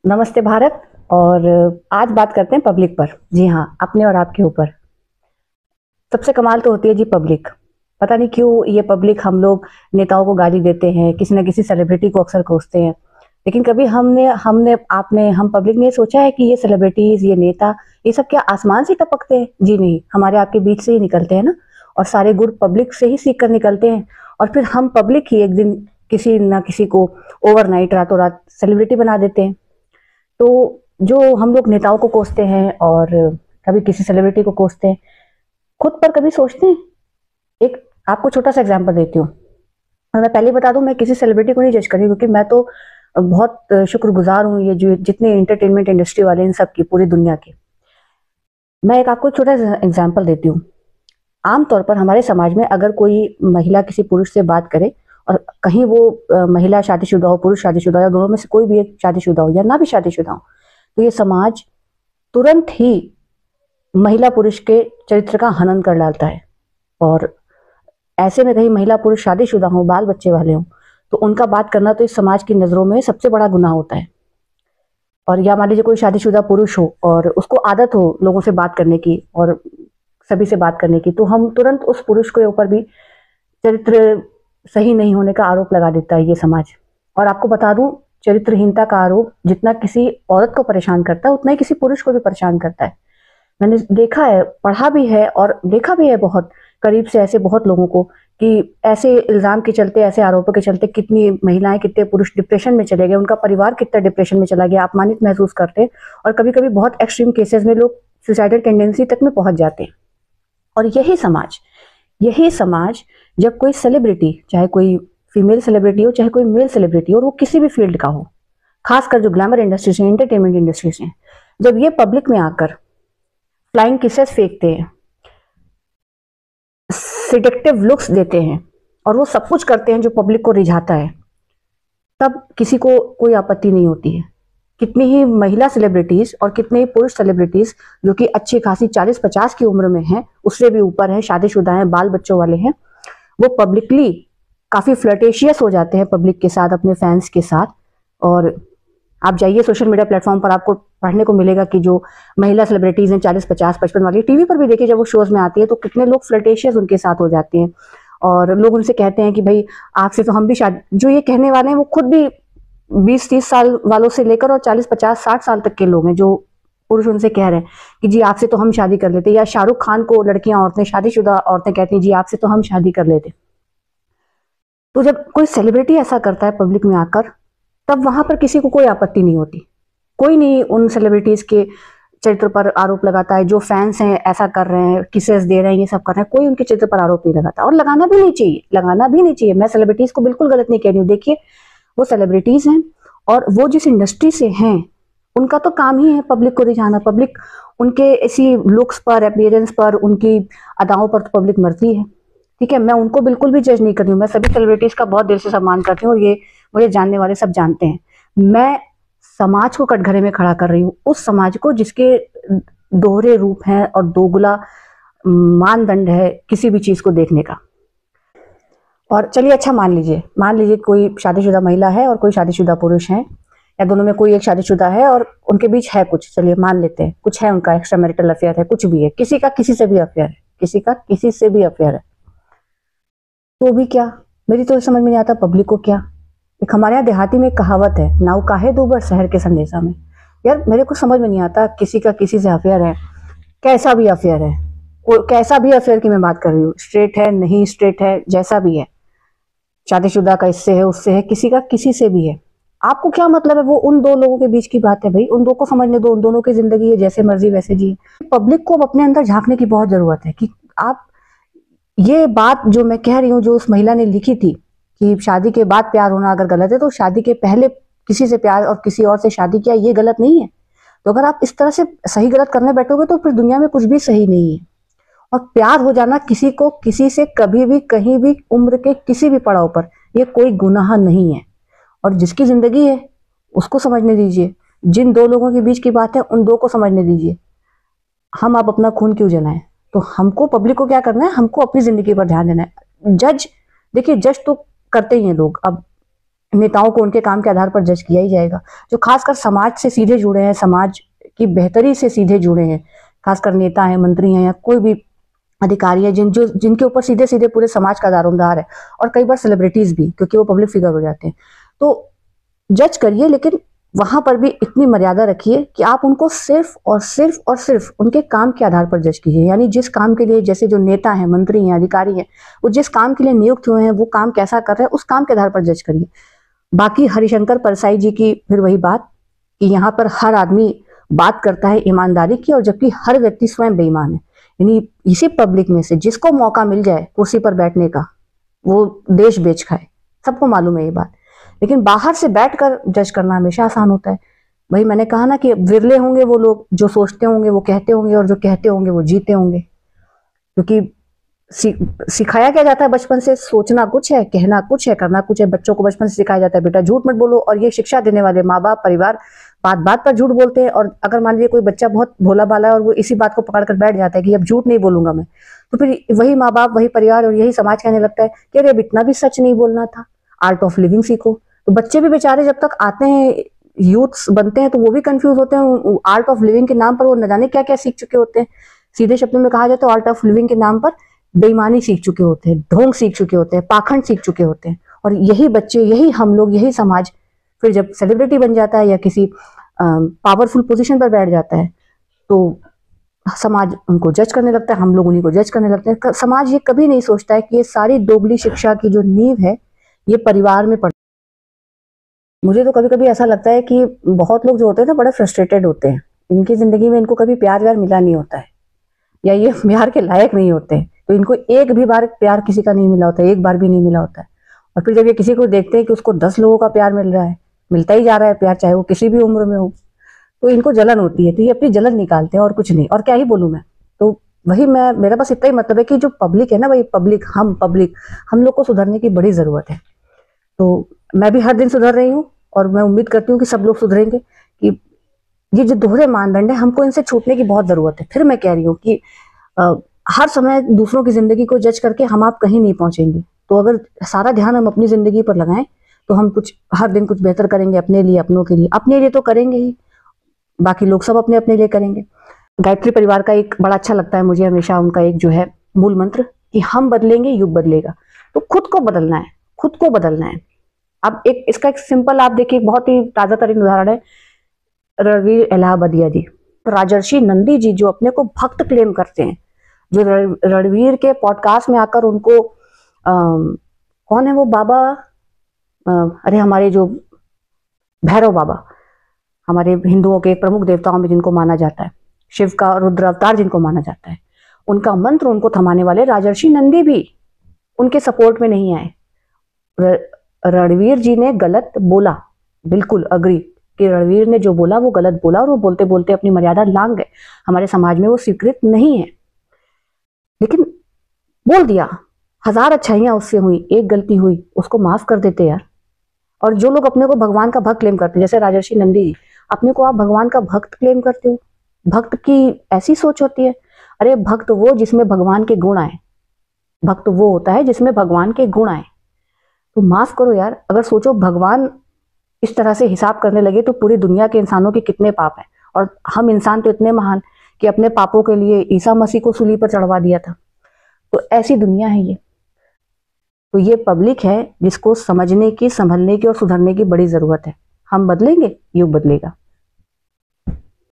नमस्ते भारत। और आज बात करते हैं पब्लिक पर। जी हाँ, अपने और आपके ऊपर सबसे कमाल तो होती है जी पब्लिक। पता नहीं क्यों ये पब्लिक, हम लोग नेताओं को गाली देते हैं, किसी न किसी सेलिब्रिटी को अक्सर कोसते हैं, लेकिन कभी हमने हमने आपने हम पब्लिक ने सोचा है कि ये सेलिब्रिटीज, ये नेता, ये सब क्या आसमान से टपकते हैं? जी नहीं, हमारे आपके बीच से ही निकलते हैं ना। और सारे गुण पब्लिक से ही सीख कर निकलते हैं। और फिर हम पब्लिक ही एक दिन किसी ना किसी को ओवरनाइट, रातों रात सेलिब्रिटी बना देते हैं। तो जो हम लोग नेताओं को कोसते हैं और कभी किसी सेलिब्रिटी को कोसते हैं, खुद पर कभी सोचते हैं? एक आपको छोटा सा एग्जांपल देती हूँ। और मैं पहले बता दूं, मैं किसी सेलिब्रिटी को नहीं जज कर रही, क्योंकि मैं तो बहुत शुक्रगुजार हूँ ये जो जितने एंटरटेनमेंट इंडस्ट्री वाले इन सब की, पूरी दुनिया के। मैं एक आपको छोटा सा एग्जांपल देती हूँ। आमतौर पर हमारे समाज में अगर कोई महिला किसी पुरुष से बात करे, और कहीं वो महिला शादीशुदा हो, पुरुष शादीशुदा हो, या दोनों में से कोई भी एक शादीशुदा हो या ना भी शादीशुदा हो, तो ये समाज तुरंत ही महिला पुरुष के चरित्र का हनन कर डालता है। और ऐसे में कहीं महिला पुरुष शादीशुदा हो, बाल बच्चे वाले हों, तो उनका बात करना तो इस समाज की नज़रों में सबसे बड़ा गुनाह होता है। और या मान लीजिए कोई शादीशुदा पुरुष हो और उसको आदत हो लोगों से बात करने की और सभी से बात करने की, तो हम तुरंत उस पुरुष के ऊपर भी चरित्र सही नहीं होने का आरोप लगा देता है ये समाज। और आपको बता दूं, चरित्रहीनता का आरोप जितना किसी औरत को परेशान करता है, उतना ही किसी पुरुष को भी परेशान करता है। मैंने देखा है, पढ़ा भी है और देखा भी है बहुत करीब से ऐसे बहुत लोगों को, कि ऐसे इल्जाम के चलते, ऐसे आरोपों के चलते कितनी महिलाएं, कितने पुरुष डिप्रेशन में चले गए, उनका परिवार कितना डिप्रेशन में चला गया, अपमानित महसूस करते हैं। और कभी कभी बहुत एक्सट्रीम केसेस में लोग सुसाइडल टेंडेंसी तक में पहुंच जाते हैं। और यही समाज जब कोई सेलिब्रिटी, चाहे कोई फीमेल सेलिब्रिटी हो, चाहे कोई मेल सेलिब्रिटी हो, और वो किसी भी फील्ड का हो, खासकर जो ग्लैमर इंडस्ट्री से, एंटरटेनमेंट इंडस्ट्री से, जब ये पब्लिक में आकर फ्लाइंग किसेस फेंकते हैं, सिडेक्टिव लुक्स देते हैं, और वो सब कुछ करते हैं जो पब्लिक को रिझाता है, तब किसी को कोई आपत्ति नहीं होती है। कितनी ही महिला सेलिब्रिटीज और कितने ही पुरुष सेलिब्रिटीज जो कि अच्छी खासी 40-50 की उम्र में हैं, उससे भी ऊपर हैं, शादीशुदा हैं, बाल बच्चों वाले हैं, वो पब्लिकली काफी फ्लर्टेशियस हो जाते हैं पब्लिक के साथ, अपने फैंस के साथ। और आप जाइए सोशल मीडिया प्लेटफॉर्म पर, आपको पढ़ने को मिलेगा कि जो महिला सेलिब्रिटीज हैं 40-50-55 वाली, टीवी पर भी देखिए जब वो शोज में आती है तो कितने लोग फ्लर्टेशियस उनके साथ हो जाते हैं। और लोग उनसे कहते हैं कि भाई आपसे तो हम भी शादी, जो ये कहने वाले हैं वो खुद भी 20-30 साल वालों से लेकर और 40-50-60 साल तक के लोग हैं, जो पुरुष उनसे कह रहे हैं कि जी आपसे तो हम शादी कर लेते। या शाहरुख खान को लड़कियां, औरतें, शादीशुदा औरतें कहती हैं जी आपसे तो हम शादी कर लेते। तो जब कोई सेलिब्रिटी ऐसा करता है पब्लिक में आकर, तब वहां पर किसी को कोई आपत्ति नहीं होती। कोई नहीं उन सेलिब्रिटीज के चरित्र पर आरोप लगाता है। जो फैंस हैं ऐसा कर रहे हैं, किसेस दे रहे हैं, ये सब कर रहे हैं, कोई उनके चरित्र पर आरोप नहीं लगाता। और लगाना भी नहीं चाहिए, लगाना भी नहीं चाहिए। मैं सेलिब्रिटीज को बिल्कुल गलत नहीं कह रही हूँ। देखिए वो सेलिब्रिटीज हैं और वो जिस इंडस्ट्री से हैं, उनका तो काम ही है पब्लिक को रिझाना। पब्लिक उनके ऐसी लुक्स पर, अपीयरेंस पर, उनकी अदाओं पर तो पब्लिक मरती है। ठीक है, मैं उनको बिल्कुल भी जज नहीं कर रही हूँ। मैं सभी सेलिब्रिटीज का बहुत दिल से सम्मान करती हूँ और ये मुझे जानने वाले सब जानते हैं। मैं समाज को कटघरे में खड़ा कर रही हूँ, उस समाज को जिसके दोहरे रूप हैं और दोगला मानदंड है किसी भी चीज को देखने का। और चलिए अच्छा मान लीजिए कोई शादीशुदा महिला है और कोई शादीशुदा पुरुष है, या दोनों में कोई एक शादीशुदा है और उनके बीच है कुछ, चलिए मान लेते हैं कुछ है, उनका एक्स्ट्रा मैरिटल अफेयर है, कुछ भी है, किसी का किसी से भी अफेयर है, किसी का किसी से भी अफेयर है, तो भी क्या? मेरी तो समझ में नहीं आता पब्लिक को क्या। एक हमारे यहाँ देहाती में एक कहावत है, नाव काहे दूबर शहर के संदेशा में। यार मेरे को समझ में नहीं आता, किसी का किसी से अफेयर है, कैसा भी अफेयर है, कैसा भी अफेयर की मैं बात कर रही हूँ, स्ट्रेट है, नहीं स्ट्रेट है, जैसा भी है, शादीशुदा का इससे है, उससे है, किसी का किसी से भी है, आपको क्या मतलब है? वो उन दो लोगों के बीच की बात है भाई, उन दो को समझने दो, उन दोनों की जिंदगी है, जैसे मर्जी वैसे जी। पब्लिक को अपने अंदर झांकने की बहुत जरूरत है कि आप, ये बात जो मैं कह रही हूँ, जो उस महिला ने लिखी थी कि शादी के बाद प्यार होना अगर गलत है, तो शादी के पहले किसी से प्यार और किसी और से शादी किया ये गलत नहीं है। तो अगर आप इस तरह से सही गलत करने बैठोगे तो फिर दुनिया में कुछ भी सही नहीं है। और प्यार हो जाना किसी को किसी से कभी भी, कहीं भी, उम्र के किसी भी पड़ाव पर, ये कोई गुनाह नहीं है। और जिसकी जिंदगी है उसको समझने दीजिए, जिन दो लोगों के बीच की बात है उन दो को समझने दीजिए। हम आप अपना खून क्यों जलाएं? तो हमको, पब्लिक को क्या करना है, हमको अपनी जिंदगी पर ध्यान देना है। जज, देखिए जज तो करते ही हैं लोग। अब नेताओं को उनके काम के आधार पर जज किया ही जाएगा। जो खासकर समाज से सीधे जुड़े हैं, समाज की बेहतरी से सीधे जुड़े हैं, खासकर नेता हैं, मंत्री हैं या कोई भी अधिकारी है जिनके ऊपर सीधे सीधे पूरे समाज का दारोमदार है, और कई बार सेलिब्रिटीज भी, क्योंकि वो पब्लिक फिगर हो जाते हैं। तो जज करिए, लेकिन वहां पर भी इतनी मर्यादा रखिए कि आप उनको सिर्फ और सिर्फ और सिर्फ उनके काम के आधार पर जज कीजिए। यानी जिस काम के लिए, जैसे जो नेता हैं, मंत्री हैं, अधिकारी हैं, वो जिस काम के लिए नियुक्त हुए हैं वो काम कैसा कर रहे हैं उस काम के आधार पर जज करिए। बाकी हरिशंकर परसाई जी की फिर वही बात कि यहाँ पर हर आदमी बात करता है ईमानदारी की, और जबकि हर व्यक्ति स्वयं बेईमान है। यानी इसी पब्लिक में से जिसको मौका मिल जाए कुर्सी पर बैठने का, वो देश बेच खाए, सबको मालूम है ये बात। लेकिन बाहर से बैठकर जज करना हमेशा आसान होता है। वही मैंने कहा ना कि विरले होंगे वो लोग जो सोचते होंगे वो कहते होंगे, और जो कहते होंगे वो जीते होंगे। क्योंकि सिखाया क्या जाता है बचपन से, सोचना कुछ है, कहना कुछ है, करना कुछ है। बच्चों को बचपन से सिखाया जाता है बेटा झूठ मत बोलो, और ये शिक्षा देने वाले माँ बाप, परिवार बात बात पर झूठ बोलते हैं। और अगर मान लीजिए कोई बच्चा बहुत भोला भाला है और वो इसी बात को पकड़कर बैठ जाता है कि अब झूठ नहीं बोलूंगा मैं, तो फिर वही माँ बाप, वही परिवार और यही समाज कहने लगता है कि अरे अब इतना भी सच नहीं बोलना था, आर्ट ऑफ लिविंग सीखो। तो बच्चे भी बेचारे जब तक आते हैं, यूथ्स बनते हैं, तो वो भी कंफ्यूज होते हैं। आर्ट ऑफ लिविंग के नाम पर वो न जाने क्या क्या सीख चुके होते हैं। सीधे शब्दों में कहा जाए तो आर्ट ऑफ लिविंग के नाम पर बेईमानी सीख चुके होते हैं, ढोंग सीख चुके होते हैं, पाखंड सीख चुके होते हैं। और यही बच्चे, यही हम लोग, यही समाज फिर जब सेलिब्रिटी बन जाता है या किसी पावरफुल पोजीशन पर बैठ जाता है, तो समाज उनको जज करने लगता है, हम लोग उन्हीं को जज करने लगते हैं। समाज ये कभी नहीं सोचता है कि ये सारी दोगली शिक्षा की जो नींव है ये परिवार में पड़। मुझे तो कभी कभी ऐसा लगता है कि बहुत लोग जो होते हैं ना बड़े फ्रस्ट्रेटेड होते हैं, इनकी जिंदगी में इनको कभी प्यार व्यार मिला नहीं होता है, या ये प्यार के लायक नहीं होते हैं। तो इनको एक भी बार प्यार किसी का नहीं मिला होता है, एक बार भी नहीं मिला होता है। और फिर जब ये किसी को देखते हैं कि उसको 10 लोगों का प्यार मिल रहा है, मिलता ही जा रहा है प्यार, चाहे वो किसी भी उम्र में हो, तो इनको जलन होती है। तो ये अपनी जलन निकालते हैं और कुछ नहीं। और क्या ही बोलूं मैं, तो वही मेरा बस इतना ही मतलब है कि जो पब्लिक है ना, वही पब्लिक, हम लोग को सुधरने की बड़ी जरूरत है। तो मैं भी हर दिन सुधर रही हूँ, और मैं उम्मीद करती हूँ कि सब लोग सुधरेंगे। कि ये जो दोहरे मानदंड है, हमको इनसे छूटने की बहुत जरूरत है। फिर मैं कह रही हूँ कि हर समय दूसरों की जिंदगी को जज करके हम आप कहीं नहीं पहुंचेंगे। तो अगर सारा ध्यान हम अपनी जिंदगी पर लगाएं तो हम कुछ हर दिन कुछ बेहतर करेंगे अपने लिए, अपनों के लिए। अपने लिए तो करेंगे ही, बाकी लोग सब अपने अपने लिए करेंगे। गायत्री परिवार का एक बड़ा अच्छा लगता है मुझे हमेशा उनका एक जो है मूल मंत्र कि हम बदलेंगे युग बदलेगा। तो खुद को बदलना है, खुद को बदलना है। अब इसका एक सिंपल आप देखिए, बहुत ही ताजा तरीन उदाहरण है रणवीर इलाहाबादिया जी, राजर्षि नंदी जी, जो अपने को भक्त क्लेम करते हैं, जो रणवीर के पॉडकास्ट में आकर उनको कौन है वो बाबा, अरे हमारे जो भैरव बाबा, हमारे हिंदुओं के प्रमुख देवताओं में जिनको माना जाता है, शिव का रुद्र अवतार जिनको माना जाता है, उनका मंत्र उनको थमाने वाले राजर्षि नंदी भी उनके सपोर्ट में नहीं आए। रणवीर जी ने गलत बोला, बिल्कुल अग्री कि रणवीर ने जो बोला वो गलत बोला, और वो बोलते बोलते अपनी मर्यादा लांघ गए। हमारे समाज में वो स्वीकृत नहीं है, लेकिन बोल दिया। 1000 अच्छाइयां उससे हुई, एक गलती हुई, उसको माफ कर देते यार। और जो लोग अपने को भगवान का भक्त क्लेम करते हैं, जैसे राजर्षि नंदी जी, अपने को आप भगवान का भक्त क्लेम करते हो। भक्त की ऐसी सोच होती है, अरे भक्त वो जिसमें भगवान के गुण आए, भक्त वो होता है जिसमें भगवान के गुण आए। तो माफ करो यार, अगर सोचो भगवान इस तरह से हिसाब करने लगे तो पूरी दुनिया के इंसानों के कितने पाप हैं। और हम इंसान तो इतने महान कि अपने पापों के लिए ईसा मसीह को सूली पर चढ़वा दिया था। तो ऐसी दुनिया है ये। तो ये पब्लिक है जिसको समझने की, संभलने की और सुधरने की बड़ी जरूरत है। हम बदलेंगे, युग बदलेगा।